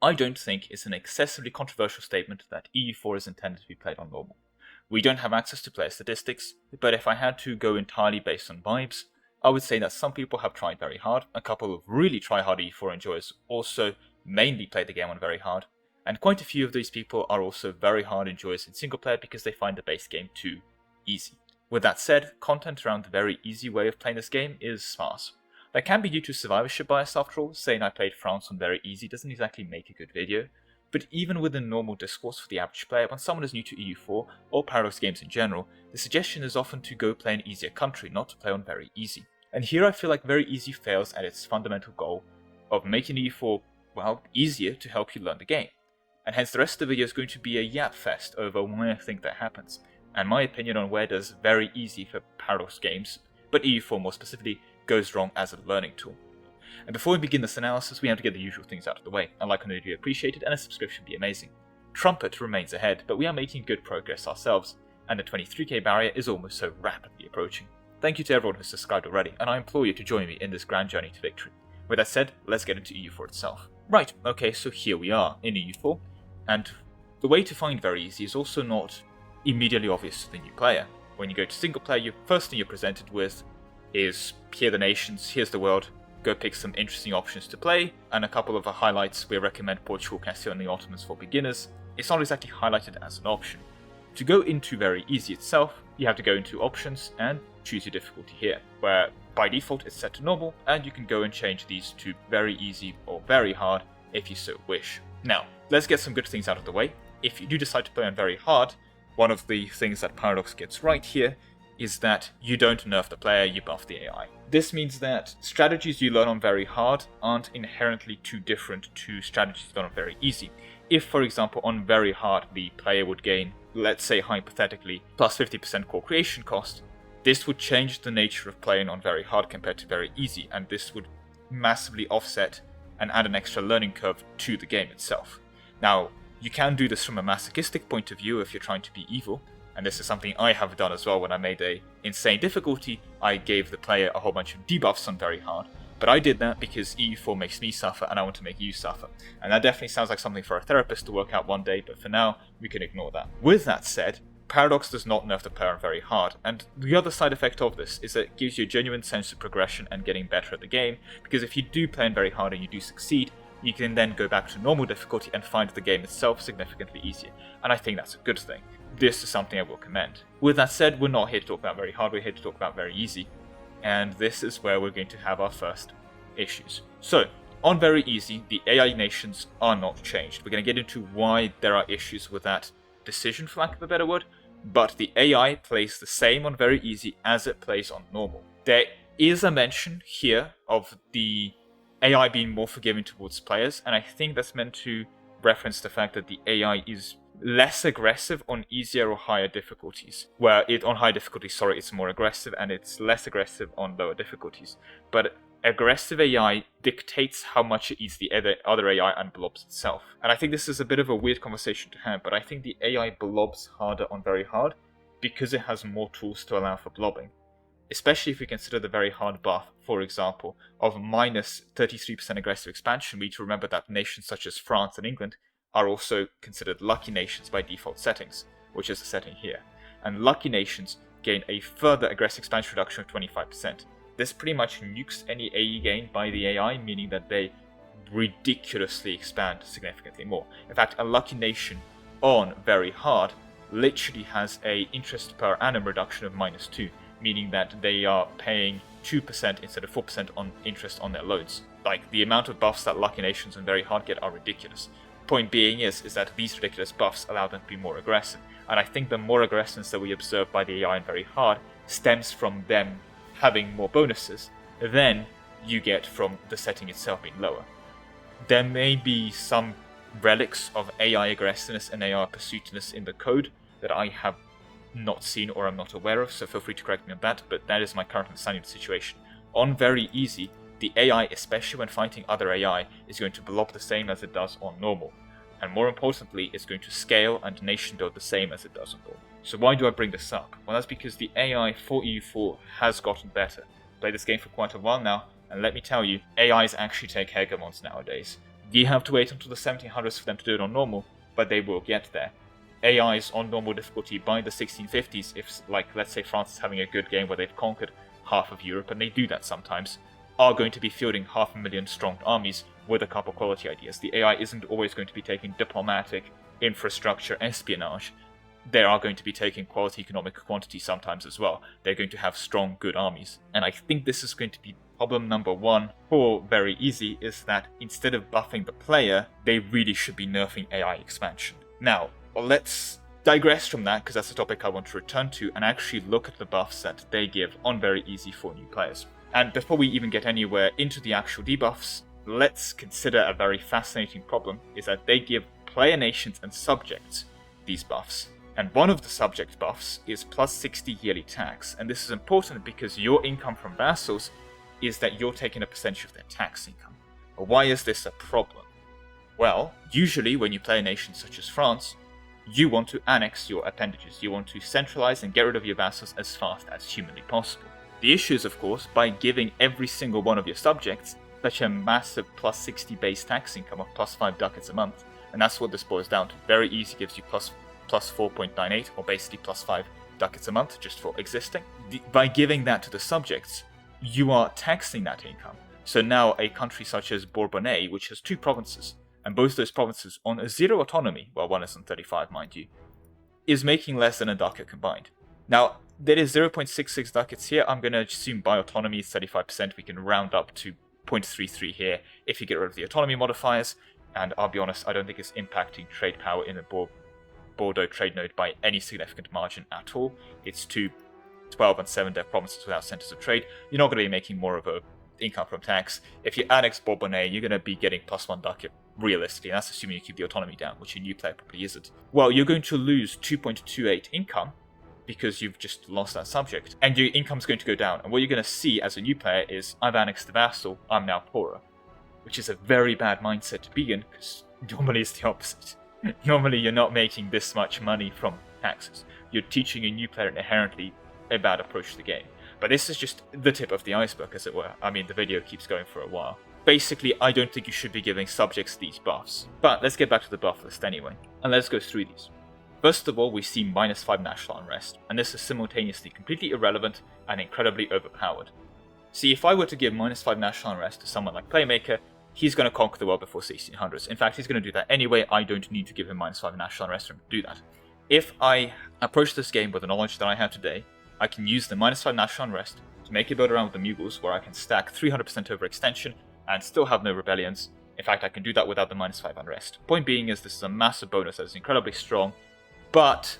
I don't think it's an excessively controversial statement that EU4 is intended to be played on normal. We don't have access to player statistics, but if I had to go entirely based on vibes, I would say that some people have tried very hard, a couple of really try-hard EU4 enjoyers also mainly play the game on very hard, and quite a few of these people are also very hard enjoyers in single player because they find the base game too easy. With that said, content around the very easy way of playing this game is sparse. That can be due to survivorship bias after all. Saying I played France on very easy doesn't exactly make a good video, but even within normal discourse for the average player, when someone is new to EU4 or Paradox games in general, the suggestion is often to go play an easier country, not to play on very easy. And here I feel like very easy fails at its fundamental goal of making EU4, well, easier to help you learn the game. And hence the rest of the video is going to be a yap fest over why I think that happens, and my opinion on where does very easy for Paradox games, but EU4 more specifically, goes wrong as a learning tool. And before we begin this analysis, we have to get the usual things out of the way. A like on the video appreciated, and a subscription be amazing. Trumpet remains ahead, but we are making good progress ourselves, and the 23k barrier is almost so rapidly approaching. Thank you to everyone who's subscribed already, and I implore you to join me in this grand journey to victory. With that said, let's get into EU4 itself. Right, okay, so here we are in EU4, and the way to find very easy is also not immediately obvious to the new player. When you go to single player, the first thing you're presented with is here are the nations, here's the world, go pick some interesting options to play, and a couple of the highlights. We recommend Portugal, Castile and the Ottomans for beginners. It's not exactly highlighted as an option. To go into very easy itself, you have to go into options and choose your difficulty here, where by default it's set to normal, and you can go and change these to very easy or very hard if you so wish. Now, let's get some good things out of the way. If you do decide to play on very hard, one of the things that Paradox gets right here is that you don't nerf the player, you buff the AI. This means that strategies you learn on very hard aren't inherently too different to strategies you learn on very easy. If, for example, on very hard the player would gain, let's say hypothetically, plus 50% core creation cost, this would change the nature of playing on very hard compared to very easy, and this would massively offset and add an extra learning curve to the game itself. Now, you can do this from a masochistic point of view if you're trying to be evil, and this is something I have done as well. When I made a insane difficulty, I gave the player a whole bunch of debuffs on very hard, but I did that because EU4 makes me suffer and I want to make you suffer. And that definitely sounds like something for a therapist to work out one day, but for now, we can ignore that. With that said, Paradox does not nerf the player on very hard, and the other side effect of this is that it gives you a genuine sense of progression and getting better at the game, because if you do play on very hard and you do succeed, you can then go back to normal difficulty and find the game itself significantly easier, and I think that's a good thing. This is something I will commend. With that said, we're not here to talk about very hard, we're here to talk about very easy, and this is where we're going to have our first issues. So, on very easy, the AI nations are not changed. We're going to get into why there are issues with that decision, for lack of a better word, but the AI plays the same on very easy as it plays on normal. There is a mention here of the AI being more forgiving towards players, and I think that's meant to reference the fact that the AI is less aggressive on easier or higher difficulties, where on high difficulties, it's more aggressive, and it's less aggressive on lower difficulties. But aggressive AI dictates how much it eats the other AI and blobs itself. And I think this is a bit of a weird conversation to have, but I think the AI blobs harder on very hard because it has more tools to allow for blobbing. Especially if we consider the very hard buff, for example, of minus 33% aggressive expansion. We need to remember that nations such as France and England are also considered lucky nations by default settings, which is the setting here. And lucky nations gain a further aggressive expansion reduction of 25%. This pretty much nukes any AE gain by the AI, meaning that they ridiculously expand significantly more. In fact, a lucky nation on very hard literally has a interest per annum reduction of -2, meaning that they are paying 2% instead of 4% on interest on their loans. Like, the amount of buffs that lucky nations on very hard get are ridiculous. Point being is that these ridiculous buffs allow them to be more aggressive, and I think the more aggressiveness that we observe by the AI in very hard stems from them having more bonuses than you get from the setting itself being lower. There may be some relics of AI aggressiveness and AI pursuitiveness in the code that I have not seen or am not aware of, so feel free to correct me on that, but that is my current understanding of the situation. On very easy, the AI, especially when fighting other AI, is going to blob the same as it does on normal. And more importantly, it's going to scale and nation build the same as it does on normal. So why do I bring this up? Well, that's because the AI for EU4 has gotten better. Played this game for quite a while now, and let me tell you, AIs actually take hegemons nowadays. You have to wait until the 1700s for them to do it on normal, but they will get there. AIs on normal difficulty by the 1650s, if, like, let's say France is having a good game where they've conquered half of Europe, and they do that sometimes, are going to be fielding 500,000 strong armies with a couple quality ideas. The AI isn't always going to be taking diplomatic, infrastructure, espionage. They are going to be taking quality economic quantity sometimes as well. They're going to have strong, good armies. And I think this is going to be problem number one for Very Easy, is that instead of buffing the player, they really should be nerfing AI expansion. Now, let's digress from that, because that's a topic I want to return to, and actually look at the buffs that they give on Very Easy for new players. And before we even get anywhere into the actual debuffs, let's consider a very fascinating problem, is that they give player nations and subjects these buffs. And one of the subject buffs is plus 60 yearly tax, and this is important because your income from vassals is that you're taking a percentage of their tax income. But why is this a problem? Well, usually when you play a nation such as France, you want to annex your appendages, you want to centralize and get rid of your vassals as fast as humanly possible. The issue is, of course, by giving every single one of your subjects such a massive plus 60 base tax income of plus 5 ducats a month, and that's what this boils down to. Very Easy gives you plus 4.98, or basically plus 5 ducats a month just for existing. By giving that to the subjects, you are taxing that income. So now a country such as Bourbonnais, which has 2 provinces, and both those provinces on a 0 autonomy, well, one is on 35 mind you, is making less than a ducat combined. Now, there is 0.66 ducats here. I'm going to assume by autonomy is 35%. We can round up to 0.33 here if you get rid of the autonomy modifiers, and I'll be honest, I don't think it's impacting trade power in the Bordeaux trade node by any significant margin at all. It's 2, 12 and 7 dev provinces without centers of trade. You're not going to be making more of a income from tax. If you annex Bourbonnais, you're going to be getting plus 1 ducat realistically, and that's assuming you keep the autonomy down, which a new player probably isn't. Well, you're going to lose 2.28 income because you've just lost that subject, and your income's going to go down. And what you're going to see as a new player is, I've annexed the vassal, I'm now poorer, which is a very bad mindset to be in, because normally it's the opposite. Normally you're not making this much money from taxes. You're teaching a new player inherently a bad approach to the game. But this is just the tip of the iceberg, as it were. I mean, the video keeps going for a while. Basically, I don't think you should be giving subjects these buffs. But let's get back to the buff list anyway, and let's go through these. First of all, we see -5 national unrest, and this is simultaneously completely irrelevant and incredibly overpowered. See, if I were to give -5 national unrest to someone like Playmaker, he's going to conquer the world before 1600s. In fact, he's going to do that anyway. I don't need to give him -5 national unrest for him to do that. If I approach this game with the knowledge that I have today, I can use the -5 national unrest to make a build around with the Mughals, where I can stack 300% overextension and still have no rebellions. In fact, I can do that without the -5 unrest. Point being is, this is a massive bonus that is incredibly strong, but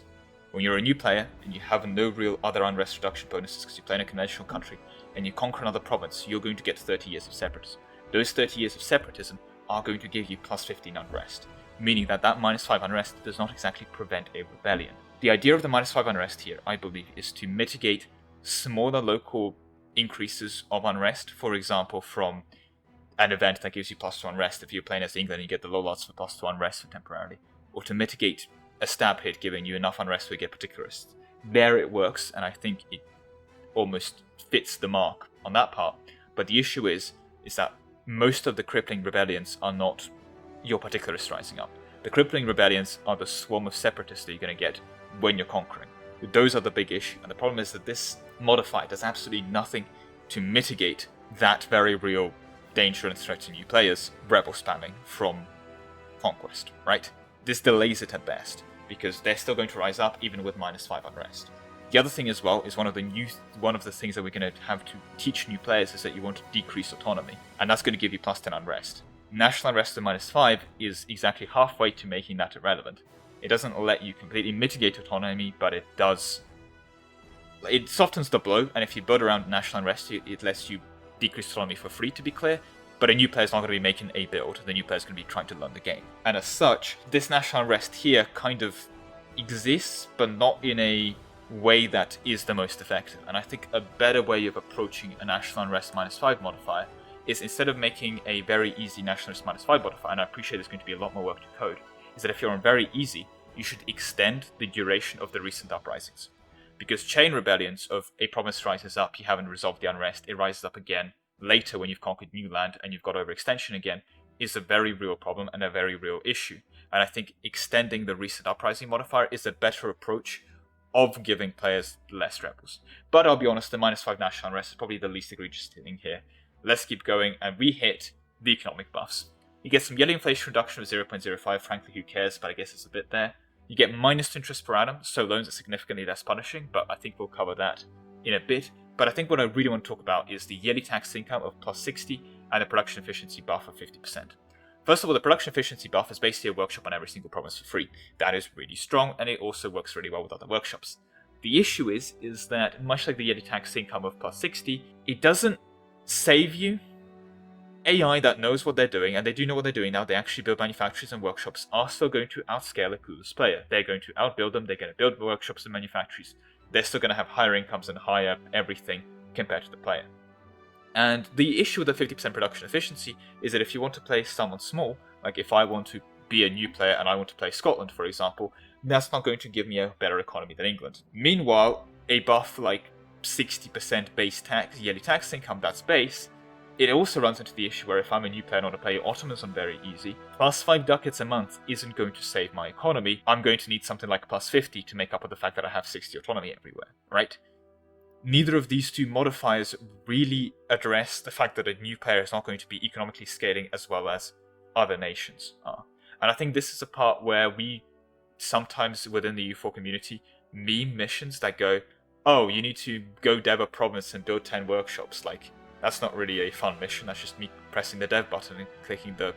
when you're a new player and you have no real other unrest reduction bonuses because you play in a conventional country and you conquer another province, you're going to get 30 years of separatism. Those 30 years of separatism are going to give you +15 unrest, meaning that that -5 unrest does not exactly prevent a rebellion. The idea of the -5 unrest here, I believe, is to mitigate smaller local increases of unrest, for example, from an event that gives you +2 unrest. If you're playing as England, you get the low odds for +2 unrest for temporarily, or to mitigate a stab hit giving you enough unrest to get particularists. There it works, and I think it almost fits the mark on that part. But the issue is that most of the crippling rebellions are not your particularists rising up. The crippling rebellions are the swarm of separatists that you're going to get when you're conquering. Those are the big issue, and the problem is that this modifier does absolutely nothing to mitigate that very real danger and threat to new players, rebel spamming from conquest, right? This delays it at best, because they're still going to rise up even with -5 unrest. The other thing as well is one of the things that we're going to have to teach new players is that you want to decrease autonomy, and that's going to give you +10 unrest. National unrest at -5 is exactly halfway to making that irrelevant. It doesn't let you completely mitigate autonomy, but it softens the blow, and if you build around national unrest, it lets you decrease autonomy for free, to be clear. But a new player's not going to be making a build, the new player's going to be trying to learn the game. And as such, this national unrest here kind of exists, but not in a way that is the most effective. And I think a better way of approaching a national unrest -5 modifier is, instead of making a very easy national unrest -5 modifier, and I appreciate there's going to be a lot more work to code, is that if you're on very easy, you should extend the duration of the recent uprisings. Because chain rebellions of a province rises up, you haven't resolved the unrest, it rises up again later when you've conquered new land and you've got overextension again, is a very real problem and a very real issue. And I think extending the recent uprising modifier is a better approach of giving players less rebels. But I'll be honest, the -5 national unrest is probably the least egregious thing here. Let's keep going, and we hit the economic buffs. You get some yearly inflation reduction of 0.05, frankly who cares, but I guess it's a bit there. You get minus interest per annum, so loans are significantly less punishing, but I think we'll cover that in a bit. But I think what I really want to talk about is the yearly tax income of +60 and the production efficiency buff of 50%. First of all, the production efficiency buff is basically a workshop on every single province for free. That is really strong, and it also works really well with other workshops. The issue is that, much like the yearly tax income of +60, it doesn't save you. AI that knows what they're doing, and they do know what they're doing now, they actually build manufacturers and workshops, are still going to outscale a clueless player. They're going to outbuild them, they're going to build workshops and manufactories. They're still going to have higher incomes and higher everything compared to the player. And the issue with the 50% production efficiency is that if you want to play someone small, like if I want to be a new player and I want to play Scotland, for example, that's not going to give me a better economy than England. Meanwhile, a buff like 60% base tax, yearly tax income, that's base, it also runs into the issue where if I'm a new player and I want to play Ottomans on very easy, +5 ducats a month isn't going to save my economy. I'm going to need something like +50 to make up for the fact that I have 60 autonomy everywhere, right? Neither of these two modifiers really address the fact that a new player is not going to be economically scaling as well as other nations are. And I think this is a part where we sometimes within the EU4 community meme missions that go, oh, you need to go dev a province and build 10 workshops. Like, that's not really a fun mission, that's just me pressing the dev button and clicking the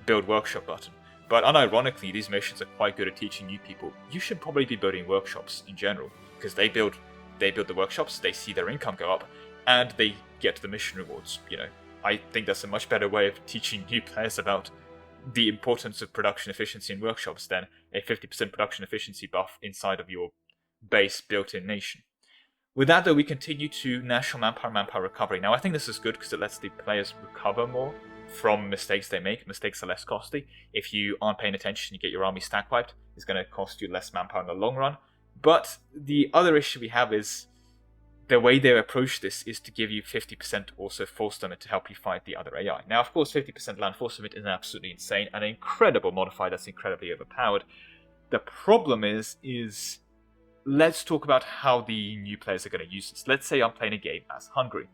build workshop button. But unironically, these missions are quite good at teaching new people, you should probably be building workshops in general, because they build the workshops, they see their income go up, and they get the mission rewards, you know. I think that's a much better way of teaching new players about the importance of production efficiency in workshops than a 50% production efficiency buff inside of your base built-in nation. With that, though, we continue to national manpower recovery. Now, I think this is good because it lets the players recover more from mistakes they make. Mistakes are less costly. If you aren't paying attention, you get your army stack wiped. It's going to cost you less manpower in the long run. But the other issue we have is the way they approach this is to give you 50% also force limit to help you fight the other AI. Now, of course, 50% land force limit is absolutely insane, and an incredible modifier that's incredibly overpowered. The problem is let's talk about how the new players are going to use this. Let's say I'm playing a game as Hungary.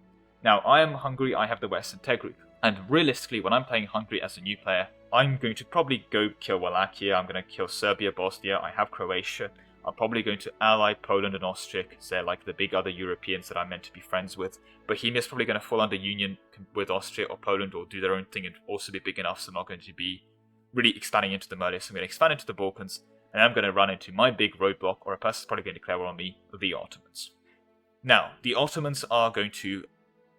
Now, I am Hungary, I have the Western Tech Group, and realistically, when I'm playing Hungary as a new player, I'm going to probably go kill Wallachia, I'm going to kill Serbia, Bosnia, I have Croatia, I'm probably going to ally Poland and Austria because they're like the big other Europeans that I'm meant to be friends with. Bohemia's probably going to fall under union with Austria or Poland or do their own thing and also be big enough, so I'm not going to be really expanding into the Merlia, so I'm going to expand into the Balkans, and I'm going to run into my big roadblock, or a person's probably going to declare war on me, the Ottomans. Now, the Ottomans are going to,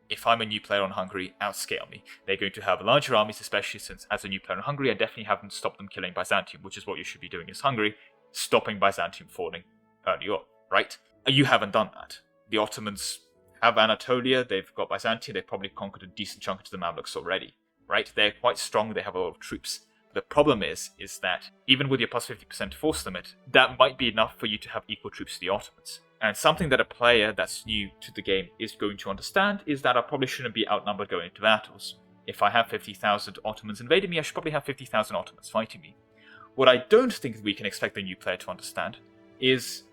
if I'm a new player on Hungary, outscale me. They're going to have larger armies, especially since as a new player on Hungary, I definitely haven't stopped them killing Byzantium, which is what you should be doing as Hungary, stopping Byzantium falling early on, right? You haven't done that. The Ottomans have Anatolia, they've got Byzantium, they've probably conquered a decent chunk of the Mamluks already, right? They're quite strong, they have a lot of troops. The problem is that even with your plus 50% force limit, that might be enough for you to have equal troops to the Ottomans. And something that a player that's new to the game is going to understand is that I probably shouldn't be outnumbered going into battles. If I have 50,000 Ottomans invading me, I should probably have 50,000 Ottomans fighting me. What I don't think we can expect the new player to understand is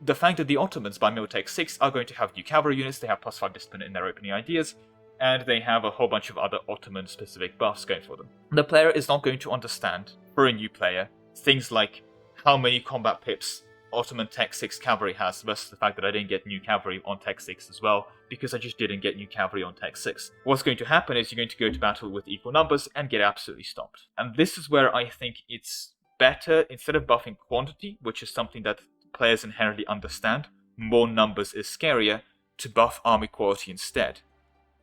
the fact that the Ottomans by Militech 6 are going to have new cavalry units, they have plus 5 discipline in their opening ideas, and they have a whole bunch of other Ottoman-specific buffs going for them. The player is not going to understand, for a new player, things like how many combat pips Ottoman Tech 6 cavalry has versus the fact that I didn't get new cavalry on Tech 6 as well, because I just didn't get new cavalry on Tech 6. What's going to happen is you're going to go to battle with equal numbers and get absolutely stomped. And this is where I think it's better, instead of buffing quantity, which is something that players inherently understand, more numbers is scarier, to buff army quality instead.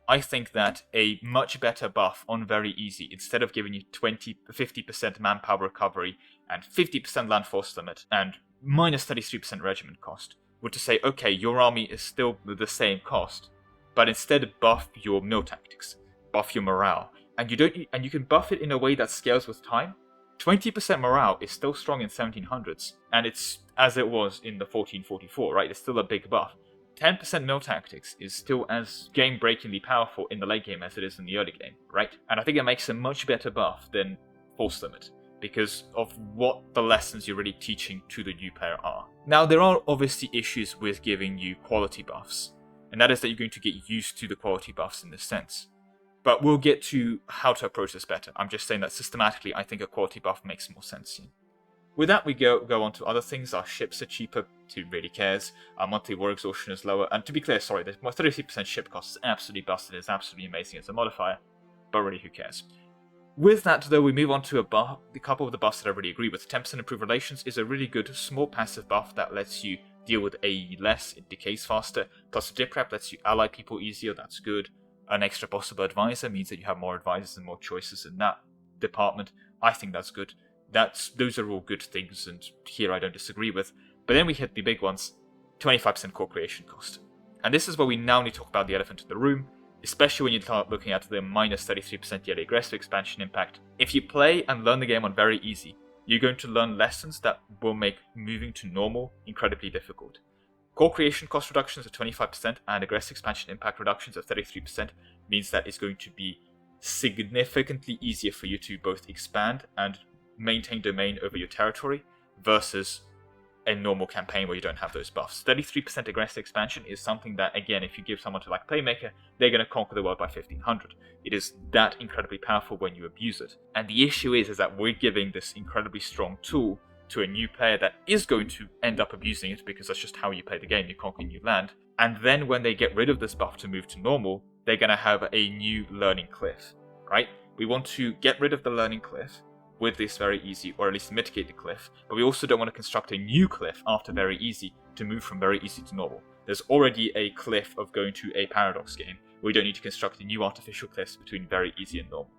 I think that a much better buff on very easy, instead of giving you 50% manpower recovery and 50% land force limit and minus 33% regiment cost, would to say, okay, your army is still the same cost, but instead buff your mill tactics, buff your morale, and you can buff it in a way that scales with time. 20% morale is still strong in 1700s, and it's as it was in the 1444, right? It's still a big buff. 10% mill tactics is still as game-breakingly powerful in the late game as it is in the early game, right? And I think it makes a much better buff than Force Limit, because of what the lessons you're really teaching to the new player are. Now, there are obviously issues with giving you quality buffs, and that is that you're going to get used to the quality buffs in this sense. But we'll get to how to approach this better. I'm just saying that systematically, I think a quality buff makes more sense here. With that, we go on to other things. Our ships are cheaper, who really cares? Our monthly war exhaustion is lower. And to be clear, sorry, the 33% ship cost is absolutely busted. It's absolutely amazing as a modifier, but really, who cares? With that, though, we move on to a couple of the buffs that I really agree with. 10% improved relations is a really good small passive buff that lets you deal with AE less, it decays faster. Plus, dip rep lets you ally people easier, that's good. An extra possible advisor means that you have more advisors and more choices in that department. I think that's good. Those are all good things, and here I don't disagree with. But then we hit the big ones, 25% core creation cost. And this is where we now need to talk about the elephant in the room, especially when you start looking at the minus 33% yearly aggressive expansion impact. If you play and learn the game on very easy, you're going to learn lessons that will make moving to normal incredibly difficult. Core creation cost reductions of 25% and aggressive expansion impact reductions of 33% means that it's going to be significantly easier for you to both expand and maintain domain over your territory versus a normal campaign where you don't have those buffs. 33% aggressive expansion is something that, again, if you give someone to like Playmaker, they're going to conquer the world by 1500. It is that incredibly powerful when you abuse it. And the issue is that we're giving this incredibly strong tool to a new player that is going to end up abusing it because that's just how you play the game, you conquer new land. And then when they get rid of this buff to move to normal, they're going to have a new learning cliff, right? We want to get rid of the learning cliff with this very easy, or at least mitigate the cliff, but we also don't want to construct a new cliff after very easy to move from very easy to normal. There's already a cliff of going to a paradox game. We don't need to construct a new artificial cliffs between very easy and normal,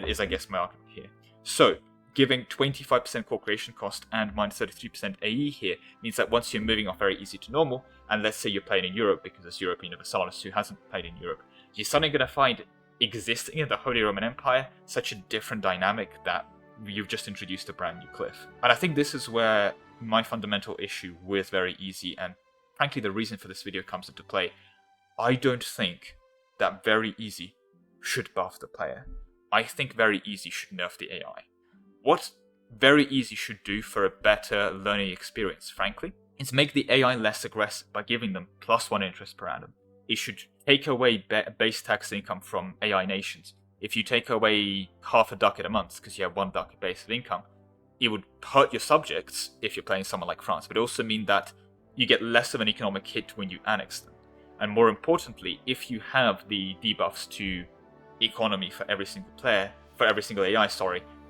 is I guess my argument here. So, giving 25% core creation cost and minus 33% AE here means that once you're moving off very easy to normal, and let's say you're playing in Europe, because there's European vassals who hasn't played in Europe, you're suddenly going to find existing in the Holy Roman Empire such a different dynamic that you've just introduced a brand new cliff. And I think this is where my fundamental issue with very easy, and frankly the reason for this video comes into play. I don't think that very easy should buff the player. I think very easy should nerf the AI. What very easy should do for a better learning experience, frankly, is make the AI less aggressive by giving them +1 interest per annum. It should take away base tax income from AI nations. If you take away half a ducat a month because you have 1 ducat base of income, it would hurt your subjects if you're playing someone like France, but it also mean that you get less of an economic hit when you annex them. And more importantly, if you have the debuffs to economy for every single player, for every single AI,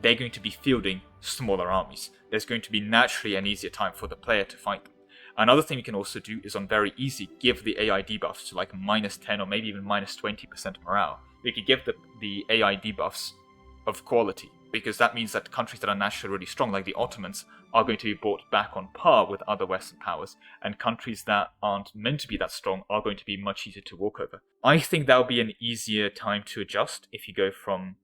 they're going to be fielding smaller armies. There's going to be naturally an easier time for the player to fight them. Another thing you can also do is on very easy, give the AI debuffs to like -10 or maybe even -20% morale. We could give the AI debuffs of quality, because that means that countries that are naturally really strong, like the Ottomans, are going to be brought back on par with other Western powers, and countries that aren't meant to be that strong are going to be much easier to walk over. I think that'll be an easier time to adjust if you go from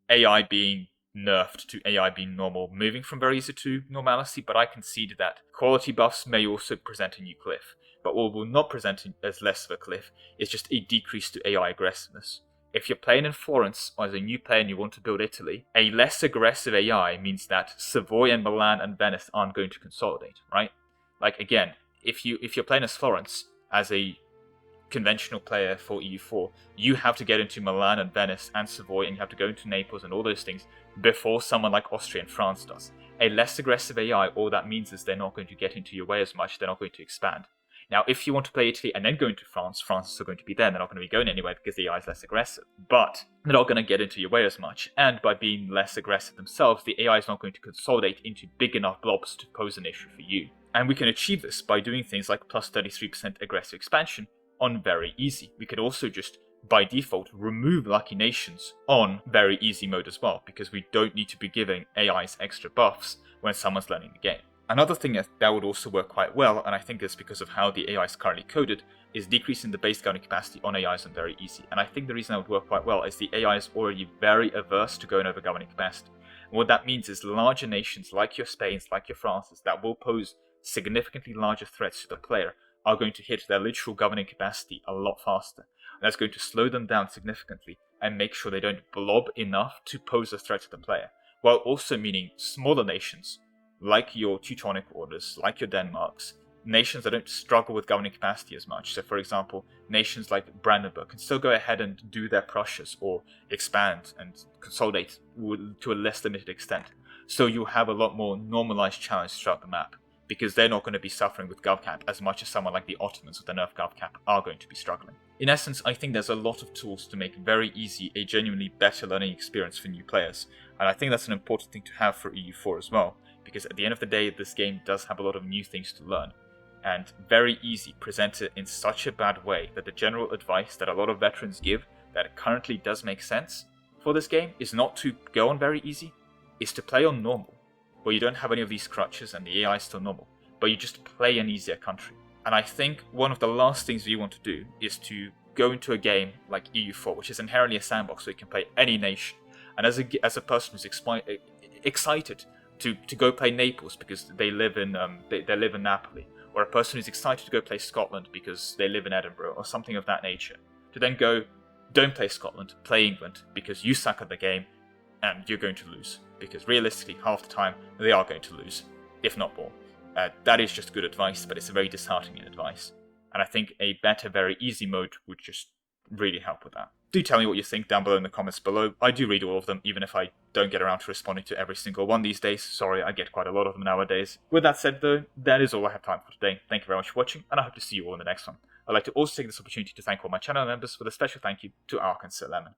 AI being nerfed to AI being normal, moving from very easy to normalcy, but I concede that quality buffs may also present a new cliff. But what will not present as less of a cliff is just a decrease to AI aggressiveness. If you're playing in Florence or as a new player and you want to build Italy, a less aggressive AI means that Savoy and Milan and Venice aren't going to consolidate, right? Like again, if you're playing as Florence as a conventional player for EU4, you have to get into Milan and Venice and Savoy, and you have to go into Naples and all those things before someone like Austria and France does. A less aggressive AI, all that means is they're not going to get into your way as much, they're not going to expand. Now, if you want to play Italy and then go into France, France is still going to be there, they're not going to be going anywhere because the AI is less aggressive. But they're not going to get into your way as much, and by being less aggressive themselves, the AI is not going to consolidate into big enough blobs to pose an issue for you. And we can achieve this by doing things like plus 33% aggressive expansion on very easy. We could also just, by default, remove lucky nations on very easy mode as well, because we don't need to be giving AIs extra buffs when someone's learning the game. Another thing that would also work quite well, and I think it's because of how the AI is currently coded, is decreasing the base governing capacity on AIs on very easy. And I think the reason that would work quite well is the AI is already very averse to going over governing capacity. And what that means is larger nations like your Spains, like your Frances, that will pose significantly larger threats to the player, are going to hit their literal governing capacity a lot faster. And that's going to slow them down significantly and make sure they don't blob enough to pose a threat to the player, while also meaning smaller nations, like your Teutonic Orders, like your Denmarks, nations that don't struggle with governing capacity as much. So, for example, nations like Brandenburg can still go ahead and do their Prussias or expand and consolidate to a less limited extent. So you'll have a lot more normalized challenge throughout the map, because they're not going to be suffering with GovCap as much as someone like the Ottomans with the nerf GovCap are going to be struggling. In essence, I think there's a lot of tools to make very easy a genuinely better learning experience for new players, and I think that's an important thing to have for EU4 as well, because at the end of the day, this game does have a lot of new things to learn, and very easy, presented in such a bad way that the general advice that a lot of veterans give that currently does make sense for this game is not to go on very easy, is to play on normal, where you don't have any of these crutches and the AI is still normal, but you just play an easier country. And I think one of the last things you want to do is to go into a game like EU4, which is inherently a sandbox so you can play any nation, and as a person who's excited to go play Naples because they live in they live in Napoli, or a person who's excited to go play Scotland because they live in Edinburgh, or something of that nature, to then go, don't play Scotland, play England, because you suck at the game, and you're going to lose. Because realistically, half the time, they are going to lose, if not more. That is just good advice, but it's a very disheartening advice. And I think a better, very easy mode would just really help with that. Do tell me what you think down below in the comments below. I do read all of them, even if I don't get around to responding to every single one these days. Sorry, I get quite a lot of them nowadays. With that said though, that is all I have time for today. Thank you very much for watching, and I hope to see you all in the next one. I'd like to also take this opportunity to thank all my channel members, with a special thank you to Ark and Sir Lemon.